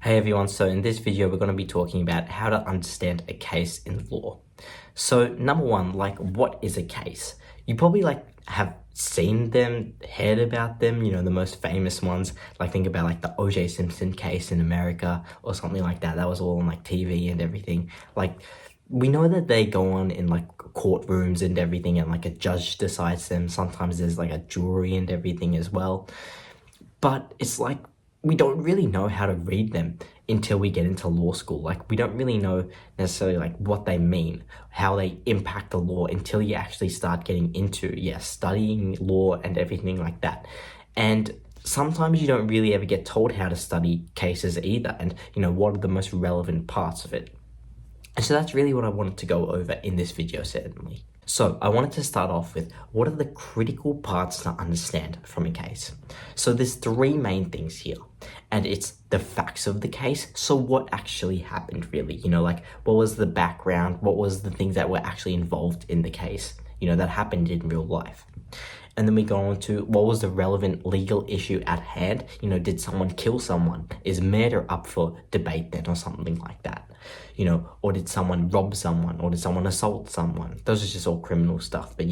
Hey everyone, so in this video we're going to be talking about how to understand a case in law. So number one, what is a case? You probably have seen them, heard about them, the most famous ones, think about the O.J. Simpson case in America or something like that. That was all on TV and everything. We know that they go on in courtrooms and everything, and a judge decides them. Sometimes there's a jury and everything as well. But it's we don't really know how to read them until we get into law school. We don't really know necessarily what they mean, how they impact the law until you actually start getting into, studying law and everything like that. And sometimes you don't really ever get told how to study cases either, and what are the most relevant parts of it. And so that's really what I wanted to go over in this video, certainly. So I wanted to start off with what are the critical parts to understand from a case. So there's three main things here, and it's the facts of the case. So what actually happened really, what was the background? What was the things that were actually involved in the case, that happened in real life? And then we go on to what was the relevant legal issue at hand? Did someone kill someone? Is murder up for debate then, or something like that? Or did someone rob someone? Or did someone assault someone? Those are just all criminal stuff. But,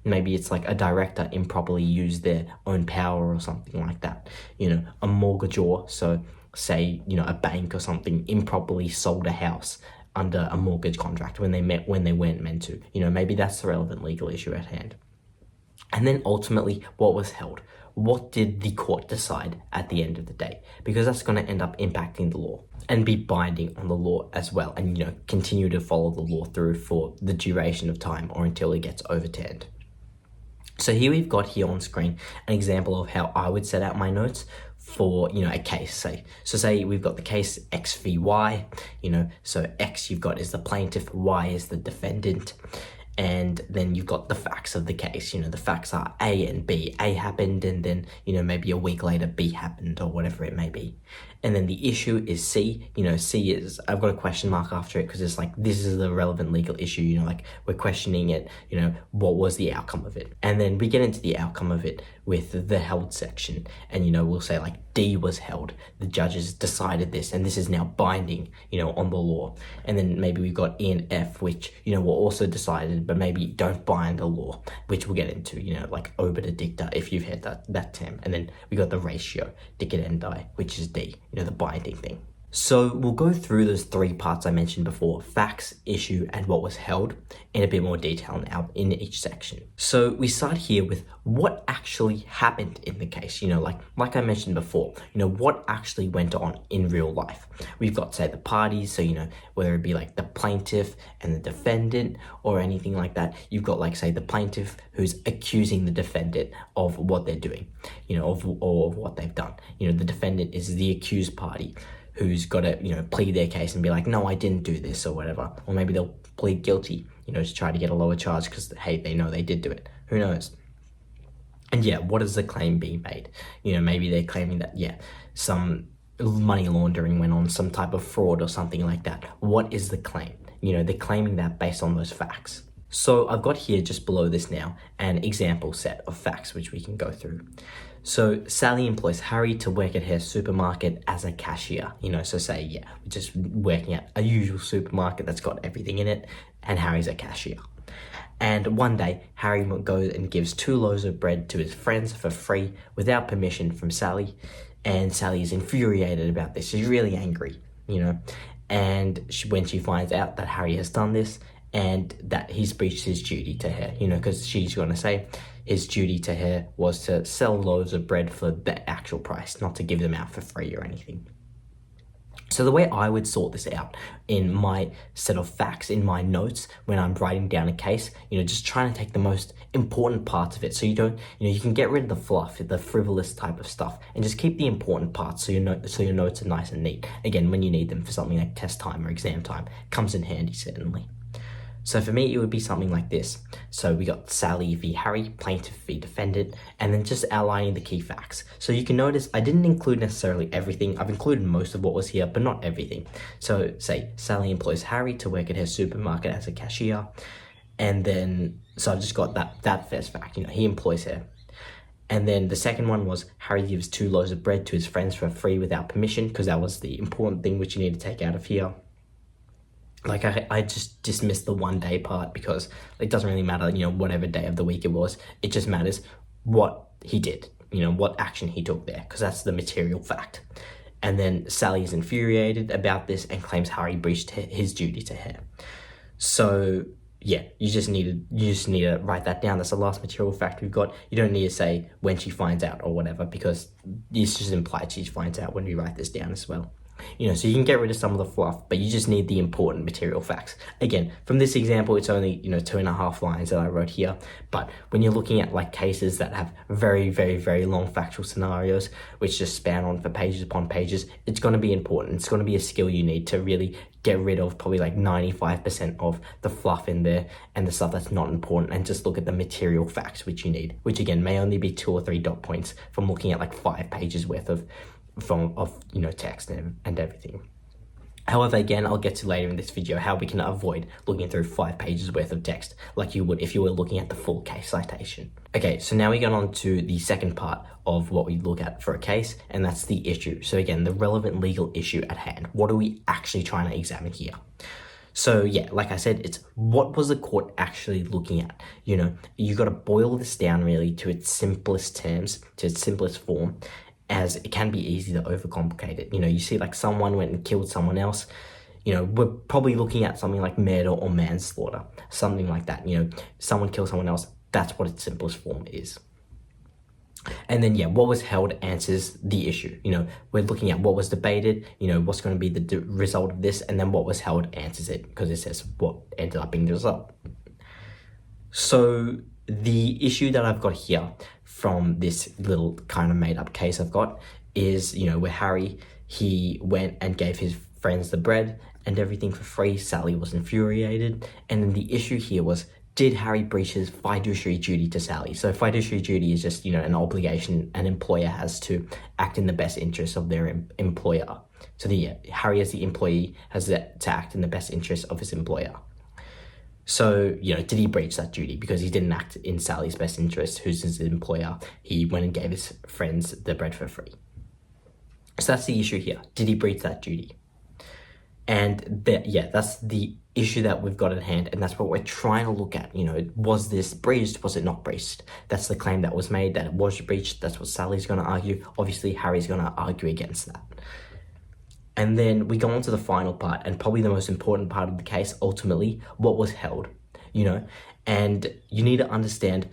maybe it's a director improperly used their own power or something like that. A mortgagor, so say, a bank or something improperly sold a house under a mortgage contract when they weren't meant to. Maybe that's the relevant legal issue at hand. And then ultimately, what was held? What did the court decide at the end of the day? Because that's going to end up impacting the law and be binding on the law as well, and continue to follow the law through for the duration of time or until it gets overturned. So here we've got here on screen an example of how I would set out my notes for a case. Say we've got the case X v Y, so X you've got is the plaintiff, Y is the defendant. And then you've got the facts of the case. The facts are A and B. A happened, and then, maybe a week later B happened, or whatever it may be. And then the issue is C. C is, I've got a question mark after it because it's this is the relevant legal issue. We're questioning it, what was the outcome of it? And then we get into the outcome of it with the held section. And, we'll say D was held. The judges decided this, and this is now binding, on the law. And then maybe we've got E and F, which, were also decided, but maybe don't bind the law, which we'll get into, obiter dicta, if you've heard that term. And then we got the ratio, dicidendi, which is D, the binding thing. So we'll go through those three parts I mentioned before, facts, issue, and what was held, in a bit more detail now in each section. So we start here with what actually happened in the case, like I mentioned before, what actually went on in real life. We've got, say, the parties, so, whether it be the plaintiff and the defendant or anything like that. You've got, say, the plaintiff who's accusing the defendant of what they're doing, of what they've done. The defendant is the accused party, who's got to, plead their case and be no, I didn't do this or whatever. Or maybe they'll plead guilty, to try to get a lower charge because, hey, they know they did do it. Who knows? And what is the claim being made? Maybe they're claiming that, some money laundering went on, some type of fraud or something like that. What is the claim? They're claiming that based on those facts. So I've got here just below this now an example set of facts which we can go through. So Sally employs Harry to work at her supermarket as a cashier. So say, we're just working at a usual supermarket that's got everything in it, and Harry's a cashier. And one day, Harry goes and gives 2 loaves of bread to his friends for free without permission from Sally. And Sally is infuriated about this. She's really angry, And when she finds out that Harry has done this, and that he's breached his duty to her, because she's going to say his duty to her was to sell loaves of bread for the actual price, not to give them out for free or anything. So the way I would sort this out in my set of facts, in my notes, when I'm writing down a case, just trying to take the most important parts of it. So you don't, you can get rid of the fluff, the frivolous type of stuff, and just keep the important parts so your notes are nice and neat. Again, when you need them for something like test time or exam time, comes in handy, certainly. So for me, it would be something like this. So we got Sally v. Harry, plaintiff v. defendant, and then just outlining the key facts. So you can notice I didn't include necessarily everything. I've included most of what was here, but not everything. So say Sally employs Harry to work at her supermarket as a cashier. And then, so I've just got that first fact, he employs her. And then the second one was Harry gives 2 loaves of bread to his friends for free without permission, because that was the important thing which you need to take out of here. Like, I just dismissed the 1 day part because it doesn't really matter, whatever day of the week it was. It just matters what he did, what action he took there, because that's the material fact. And then Sally is infuriated about this and claims Harry breached his duty to her. So yeah, you just need to write that down. That's the last material fact we've got. You don't need to say when she finds out or whatever, because it's just implied she finds out when we write this down as well. So you can get rid of some of the fluff, but you just need the important material facts. Again, from this example, it's only 2.5 lines that I wrote here, but when you're looking at like cases that have very, very, very long factual scenarios, which just span on for pages upon pages, it's going to be important. It's going to be a skill you need to really get rid of probably like 95% of the fluff in there and the stuff that's not important, and just look at the material facts which you need, which again may only be 2 or 3 dot points from looking at like 5 pages worth of text and everything. However, again, I'll get to later in this video how we can avoid looking through 5 pages worth of text like you would if you were looking at the full case citation. Okay, so now we get on to the second part of what we look at for a case, and that's the issue. So again, the relevant legal issue at hand. What are we actually trying to examine here? So yeah, like I said, it's what was the court actually looking at? You got to boil this down really to its simplest terms, to its simplest form, as it can be easy to overcomplicate it. You see like someone went and killed someone else, we're probably looking at something like murder or manslaughter, something like that. Someone kills someone else, that's what its simplest form is. And then, what was held answers the issue. We're looking at what was debated, what's going to be the result of this, and then what was held answers it, because it says what ended up being the result. So the issue that I've got here from this little kind of made up case I've got is, where Harry, he went and gave his friends the bread and everything for free. Sally was infuriated. And then the issue here was, did Harry breach his fiduciary duty to Sally? So fiduciary duty is just, an obligation an employer has to act in the best interest of their employer. So Harry as the employee has to act in the best interest of his employer. So, did he breach that duty? Because he didn't act in Sally's best interest, who's his employer. He went and gave his friends the bread for free. So that's the issue here. Did he breach that duty? And that's the issue that we've got at hand, and that's what we're trying to look at. Was this breached? Was it not breached? That's the claim that was made, that it was breached. That's what Sally's going to argue. Obviously, Harry's going to argue against that. And then we go on to the final part, and probably the most important part of the case, ultimately, what was held, and you need to understand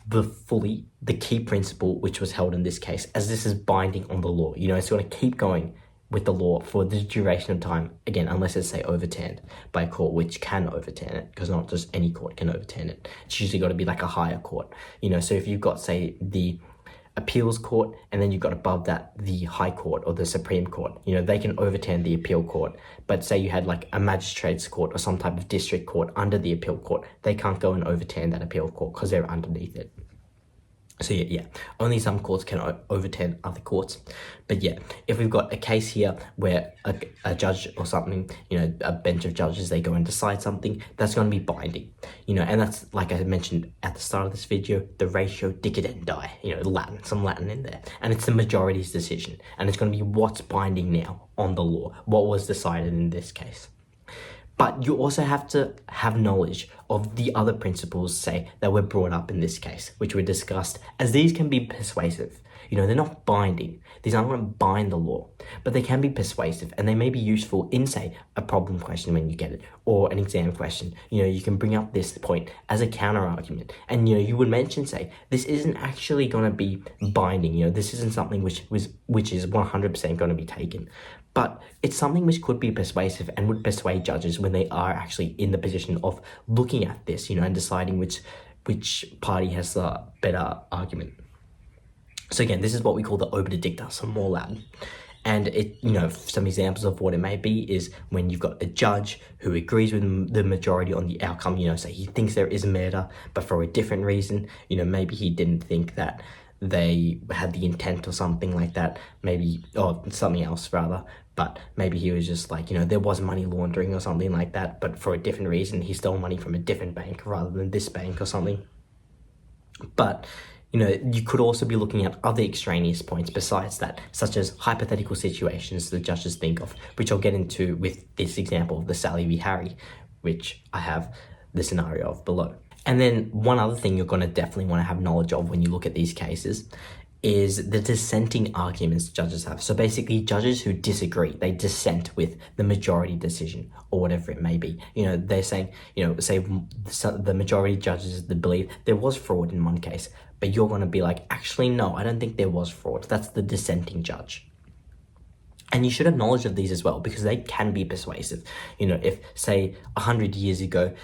the key principle which was held in this case, as this is binding on the law. It's going to keep going with the law for the duration of time, again, unless it's, say, overturned by a court which can overturn it, because not just any court can overturn it. It's usually got to be like a higher court, so if you've got, say, the appeals court, and then you've got above that the high court or the Supreme Court, they can overturn the appeal court. But say you had like a magistrate's court or some type of district court under the appeal court, they can't go and overturn that appeal court because they're underneath it. So only some courts can overturn other courts. But if we've got a case here where a judge or something, a bench of judges, they go and decide something, that's going to be binding, and that's, like I mentioned at the start of this video, the ratio dicedendi, Latin, some Latin in there. And it's the majority's decision. And it's going to be what's binding now on the law, what was decided in this case. But you also have to have knowledge of the other principles, say, that were brought up in this case, which were discussed, as these can be persuasive. They're not binding. These aren't going to bind the law, but they can be persuasive, and they may be useful in, say, a problem question when you get it, or an exam question. You can bring up this point as a counter-argument, and, you would mention, say, this isn't actually going to be binding. This isn't something which is 100% going to be taken. But it's something which could be persuasive and would persuade judges when they are actually in the position of looking at this, and deciding which party has the better argument. So again, this is what we call the obiter dicta, some more Latin. And it, some examples of what it may be is when you've got a judge who agrees with the majority on the outcome, say he thinks there is murder, but for a different reason, maybe he didn't think that they had the intent or something like that, or something else rather, but maybe he was just like, there was money laundering or something like that, but for a different reason, he stole money from a different bank rather than this bank or something. But You know, you could also be looking at other extraneous points besides that, such as hypothetical situations the judges think of, which I'll get into with this example of the Sally v. Harry, which I have the scenario of below. And then one other thing you're going to definitely want to have knowledge of when you look at these cases is the dissenting arguments judges have. So basically, judges who disagree, they dissent with the majority decision or whatever it may be. You know, they're saying, you know, say the majority judges believe there was fraud in one case, but you're going to be like, actually, no, I don't think there was fraud. That's the dissenting judge. And you should have knowledge of these as well, because they can be persuasive. You know, if, say, 100 years ago,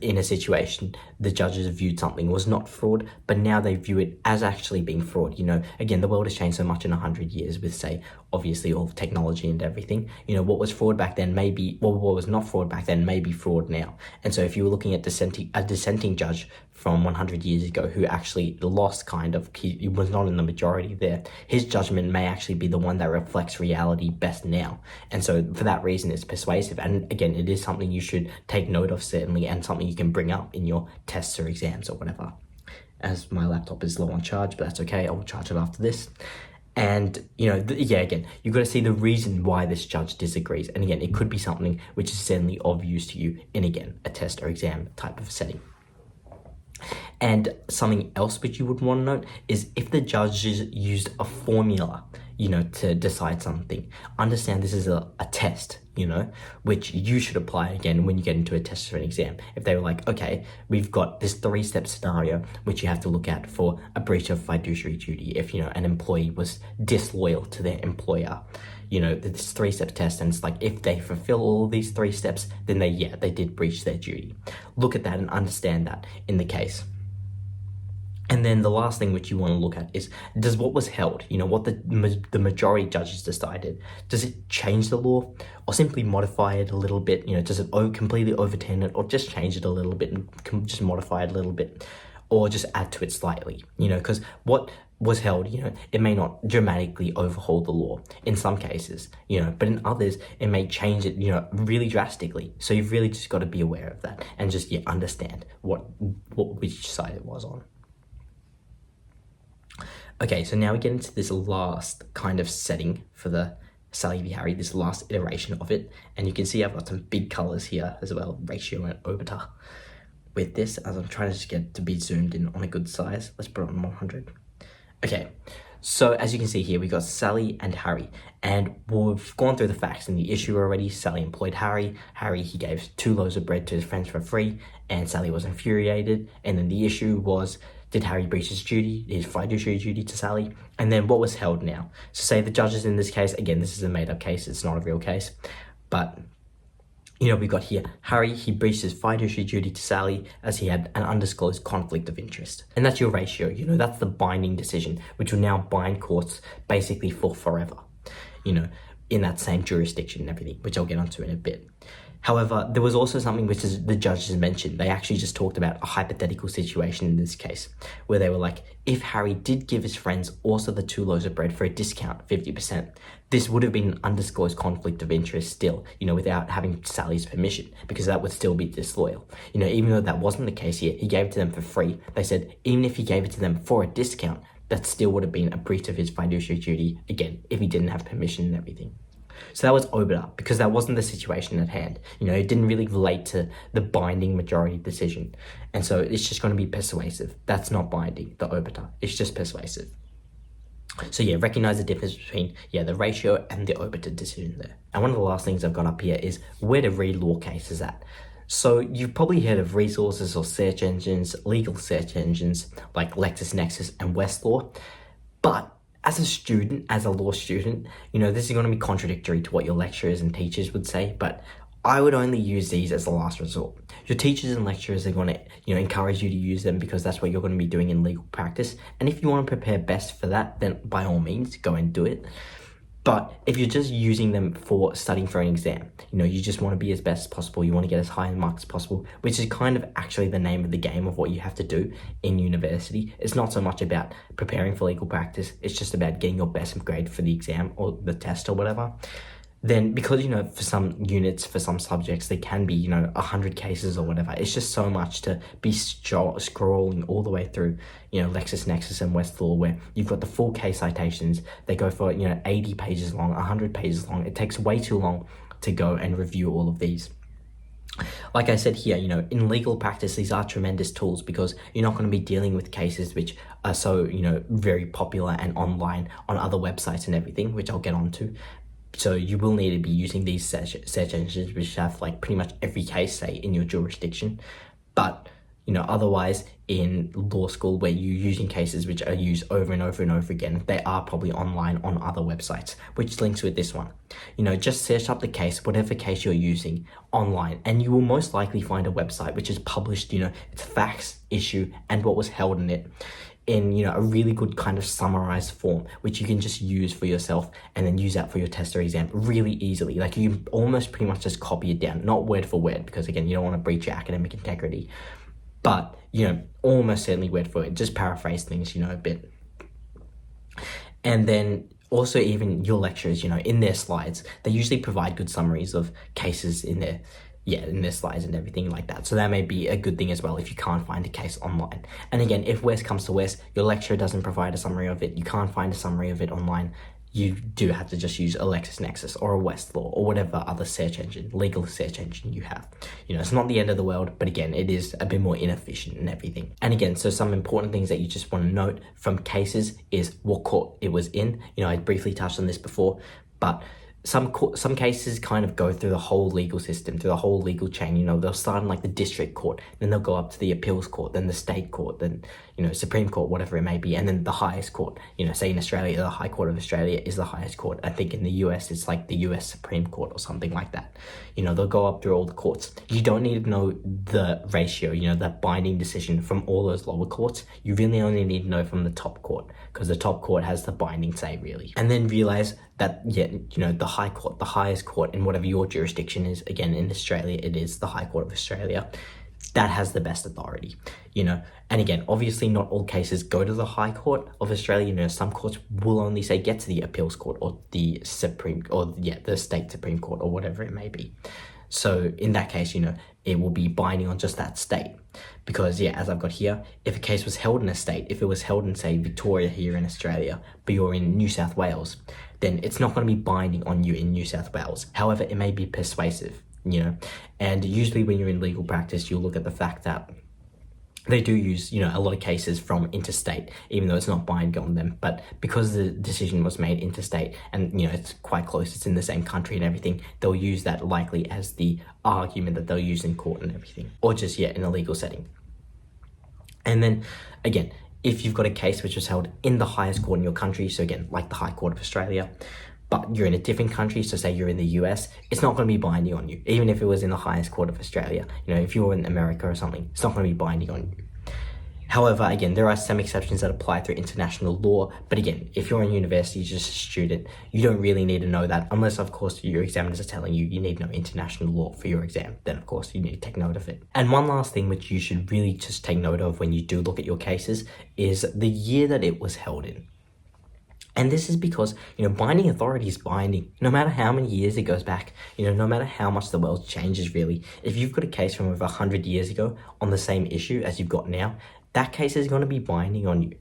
in a situation, the judges viewed something was not fraud, but now they view it as actually being fraud. You know, again, the world has changed so much in 100 years with, say, obviously all of technology and everything. You know, what was fraud back then may be, well, what was not fraud back then may be fraud now. And so if you were looking at a dissenting judge from 100 years ago who actually lost, kind of, he was not in the majority there, his judgment may actually be the one that reflects reality best now. And so for that reason, it's persuasive. And again, it is something you should take note of, certainly, and something you can bring up in your tests or exams or whatever. As my laptop is low on charge, but that's okay, I'll charge it after this. And, you know, again, you've got to see the reason why this judge disagrees. And again, it could be something which is certainly of use to you in, again, a test or exam type of setting. And something else which you would want to note is if the judges used a formula, you know, to decide something, understand this is a test, you know, which you should apply again when you get into a test or an exam. If they were like, okay, we've got this 3-step scenario which you have to look at for a breach of fiduciary duty. If, you know, an employee was disloyal to their employer, you know, this 3-step test, and it's like, if they fulfill all these 3 steps, then they did breach their duty. Look at that and understand that in the case. And then the last thing which you want to look at is, does what was held, you know, what the majority judges decided, does it change the law or simply modify it a little bit? You know, does it completely overturn it, or just change it a little bit and just modify it a little bit, or just add to it slightly? You know, because what was held, you know, it may not dramatically overhaul the law in some cases, you know, but in others, it may change it, you know, really drastically. So you've really just got to be aware of that and just understand which side it was on. Okay, so now we get into this last kind of setting for the Sally v. Harry, this last iteration of it. And you can see I've got some big colors here as well, ratio and obiter with this, as I'm trying to just get to be zoomed in on a good size. Let's put it on 100. Okay, so as you can see here, we got Sally and Harry, and we've gone through the facts in the issue already. Sally employed Harry. Harry, he gave 2 loaves of bread to his friends for free, and Sally was infuriated. And then the issue was, did Harry breach his duty, his fiduciary duty to Sally? And then what was held now? So say the judges in this case, again, this is a made-up case, it's not a real case, but, you know, we got here, Harry, he breached his fiduciary duty to Sally as he had an undisclosed conflict of interest. And that's your ratio, you know, that's the binding decision, which will now bind courts basically for forever, you know, in that same jurisdiction and everything, which I'll get onto in a bit. However, there was also something which the judges mentioned. They actually just talked about a hypothetical situation in this case, where they were like, if Harry did give his friends also the 2 loaves of bread for a discount, 50%, this would have been an undisclosed conflict of interest still, you know, without having Sally's permission, because that would still be disloyal. You know, even though that wasn't the case here, he gave it to them for free. They said, even if he gave it to them for a discount, that still would have been a breach of his fiduciary duty, again, if he didn't have permission and everything. So that was obiter, because that wasn't the situation at hand. You know, it didn't really relate to the binding majority decision. And so it's just going to be persuasive. That's not binding, the obiter. It's just persuasive. So yeah, recognize the difference between, the ratio and the obiter decision there. And one of the last things I've got up here is where to read law cases at. So you've probably heard of resources or search engines, legal search engines like LexisNexis and Westlaw. But as a law student, you know, this is going to be contradictory to what your lecturers and teachers would say, but I would only use these as a last resort. Your teachers and lecturers are going to, you know, encourage you to use them because that's what you're going to be doing in legal practice. And if you want to prepare best for that, then by all means, go and do it. But if you're just using them for studying for an exam, you know, you just want to be as best as possible. You want to get as high marks as possible, which is kind of actually the name of the game of what you have to do in university. It's not so much about preparing for legal practice. It's just about getting your best grade for the exam or the test or whatever. then because, for some units, for some subjects, there can be, 100 cases or whatever. It's just so much to be scrolling all the way through, LexisNexis and Westlaw, where you've got the full case citations. They go for, 80 pages long, 100 pages long. It takes way too long to go and review all of these. Like I said here, in legal practice, these are tremendous tools because you're not going to be dealing with cases which are so, very popular and online on other websites and everything, which I'll get onto. So you will need to be using these search engines, which have like pretty much every case, say, in your jurisdiction. But, otherwise in law school, where you're using cases which are used over and over and over again, they are probably online on other websites, which links with this one. Just search up the case, whatever case you're using online, and you will most likely find a website which is published, its facts, issue, and what was held in it, in a really good kind of summarized form, which you can just use for yourself and then use that for your test or exam really easily. Like, you almost pretty much just copy it down, not word for word, because again, you don't want to breach your academic integrity, but almost certainly word for word, just paraphrase things a bit. And then also, even your lecturers, in their slides, they usually provide good summaries of cases in their slides and everything like that. So that may be a good thing as well if you can't find a case online. And again, if worst comes to worst, your lecturer doesn't provide a summary of it, you can't find a summary of it online, you do have to just use a LexisNexis or a Westlaw or whatever other search engine, legal search engine you have. It's not the end of the world, but again, it is a bit more inefficient and everything. And again, so some important things that you just want to note from cases is what court it was in. I briefly touched on this before, but some cases kind of go through the whole legal system, through the whole legal chain. They'll start in like the district court, then they'll go up to the appeals court, then the state court, then Supreme Court, whatever it may be, and then the highest court. Say in Australia, the High Court of Australia is the highest court. I think in the US, it's like the US Supreme Court or something like that. They'll go up through all the courts. You don't need to know the ratio, that binding decision from all those lower courts. You really only need to know from the top court, because the top court has the binding say, really. And then realize that, the high court, the highest court in whatever your jurisdiction is, again, in Australia, it is the High Court of Australia, that has the best authority, And again, obviously not all cases go to the High Court of Australia. Some courts will only say get to the appeals court or the the state Supreme Court or whatever it may be. So in that case, it will be binding on just that state. Because, as I've got here, if a case was held in a state, if it was held in, say, Victoria here in Australia, but you're in New South Wales, then it's not going to be binding on you in New South Wales. However, it may be persuasive, And usually when you're in legal practice, you'll look at the fact that they do use, a lot of cases from interstate, even though it's not binding on them. But because the decision was made interstate and, it's quite close, it's in the same country and everything, they'll use that likely as the argument that they'll use in court and everything, or just, in a legal setting. And then, again, if you've got a case which was held in the highest court in your country, so again, like the High Court of Australia, but you're in a different country, so say you're in the US, it's not going to be binding on you, even if it was in the highest court of Australia. If you're in America or something, it's not going to be binding on you. However, again, there are some exceptions that apply through international law, but again, if you're in university, you're just a student, you don't really need to know that, unless, of course, your examiners are telling you need to know international law for your exam, then, of course, you need to take note of it. And one last thing which you should really just take note of when you do look at your cases is the year that it was held in. And this is because, binding authority is binding. No matter how many years it goes back, no matter how much the world changes, really. If you've got a case from over 100 years ago on the same issue as you've got now, that case is going to be binding on you.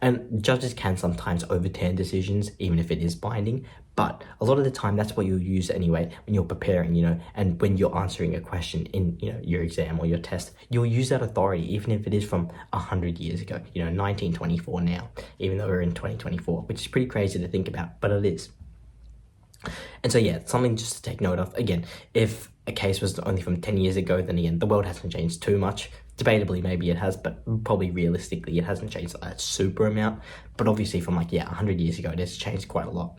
And judges can sometimes overturn decisions, even if it is binding, but a lot of the time that's what you'll use anyway when you're preparing, and when you're answering a question in, your exam or your test, you'll use that authority, even if it is from 100 years ago, 1924 now, even though we're in 2024, which is pretty crazy to think about, but it is. And so, something just to take note of. Again, if a case was only from 10 years ago, then again, the world hasn't changed too much. Debatably, maybe it has, but probably realistically, it hasn't changed a super amount. But obviously from 100 years ago, it has changed quite a lot.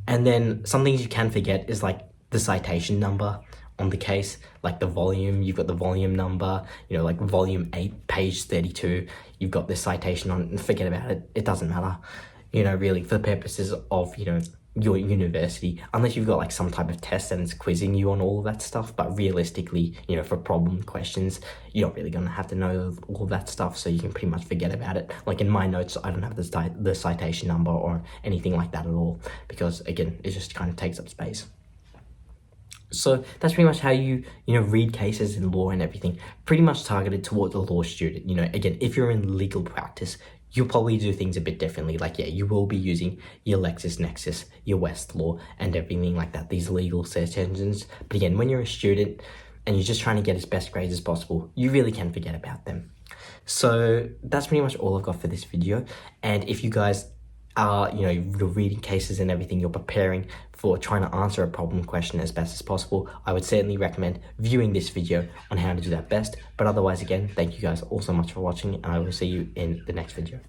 And then some things you can forget is like the citation number on the case, like the volume. You've got the volume number, like volume 8, page 32. You've got this citation on, and forget about it. It doesn't matter, really, for the purposes of, your university, unless you've got like some type of test and it's quizzing you on all of that stuff. But realistically, you know, for problem questions, you're not really going to have to know all of that stuff, so you can pretty much forget about it. Like in my notes, I don't have the citation number or anything like that at all, because again, it just kind of takes up space. So that's pretty much how you read cases in law and everything, pretty much targeted towards a law student. You know, again, if you're in legal practice, you'll probably do things a bit differently. Like, yeah, you will be using your LexisNexis, your Westlaw, and everything like that, these legal search engines. But again, when you're a student and you're just trying to get as best grades as possible, you really can forget about them. So that's pretty much all I've got for this video. And if you guys are, you're reading cases and everything, you're preparing for trying to answer a problem question as best as possible, I would certainly recommend viewing this video on how to do that best. But otherwise, again, thank you guys all so much for watching, and I will see you in the next video.